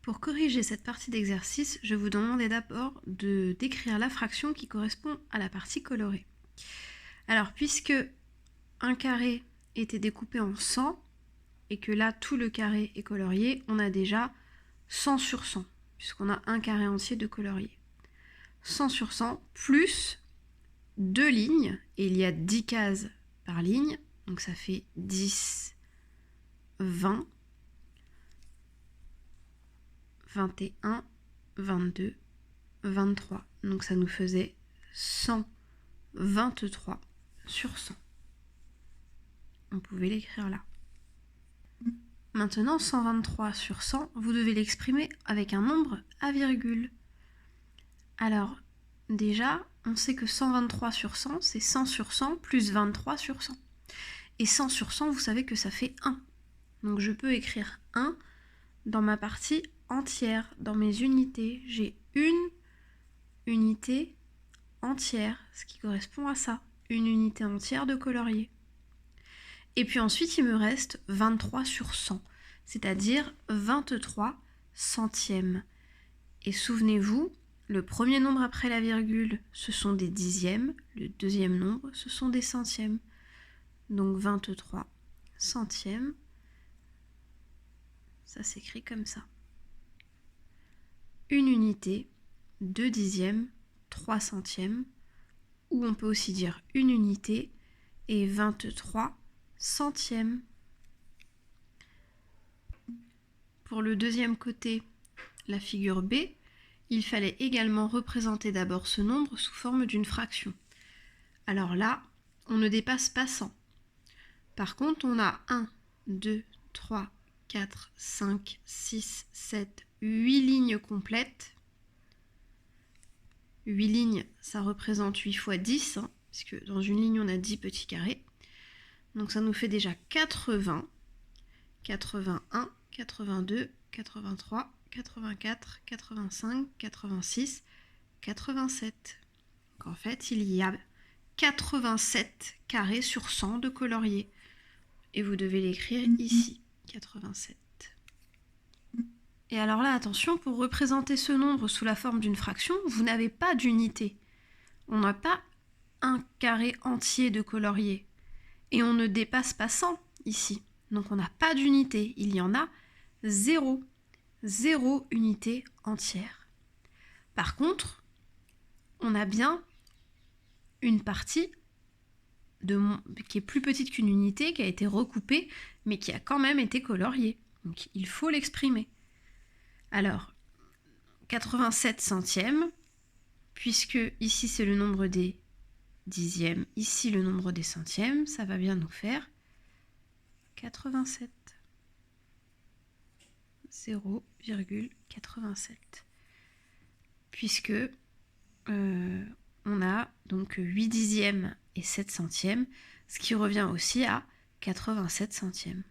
Pour corriger cette partie d'exercice, je vous demandais d'abord de décrire la fraction qui correspond à la partie colorée. Alors, puisque un carré était découpé en 100, et que là, tout le carré est colorié, on a déjà 100 sur 100, puisqu'on a un carré entier de colorié. 100 sur 100 plus 2 lignes, et il y a 10 cases par ligne, donc ça fait 10, 20, 21, 22, 23. Donc ça nous faisait 123 sur 100. On pouvait l'écrire là. Maintenant, 123 sur 100, vous devez l'exprimer avec un nombre à virgule. Alors, déjà, on sait que 123 sur 100, c'est 100 sur 100 plus 23 sur 100. Et 100 sur 100, vous savez que ça fait 1. Donc je peux écrire 1 dans ma partie entière, dans mes unités. J'ai une unité entière, ce qui correspond à ça, une unité entière de colorier. Et puis ensuite, il me reste 23 sur 100, c'est-à-dire 23 centièmes. Et souvenez-vous, le premier nombre après la virgule, ce sont des dixièmes, le deuxième nombre, ce sont des centièmes. Donc 23 centièmes, ça s'écrit comme ça. Une unité, 2 dixièmes, 3 centièmes, ou on peut aussi dire une unité et 23 centièmes. Pour le deuxième côté, la figure B, il fallait également représenter d'abord ce nombre sous forme d'une fraction. Alors là, on ne dépasse pas 100. Par contre, on a 1, 2, 3, 4, 5, 6, 7, 8 lignes complètes. 8 lignes, ça représente 8 fois 10, puisque dans une ligne, on a 10 petits carrés. Donc ça nous fait déjà 80, 81, 82, 83, 84, 85, 86, 87. Donc en fait, il y a 87 carrés sur 100 de colorier. Et vous devez l'écrire ici, 87. Et alors là, attention, pour représenter ce nombre sous la forme d'une fraction, vous n'avez pas d'unité. On n'a pas un carré entier de colorier. Et on ne dépasse pas 100 ici. Donc on n'a pas d'unité. Il y en a 0. 0 unité entière. Par contre, on a bien une partie qui est plus petite qu'une unité, qui a été recoupée, mais qui a quand même été coloriée. Donc il faut l'exprimer. Alors, 87 centièmes, puisque ici c'est le nombre des dixièmes, ici le nombre des centièmes, ça va bien nous faire 87. 0,87. Puisque on a donc 8 dixièmes et 7 centièmes, ce qui revient aussi à 87 centièmes.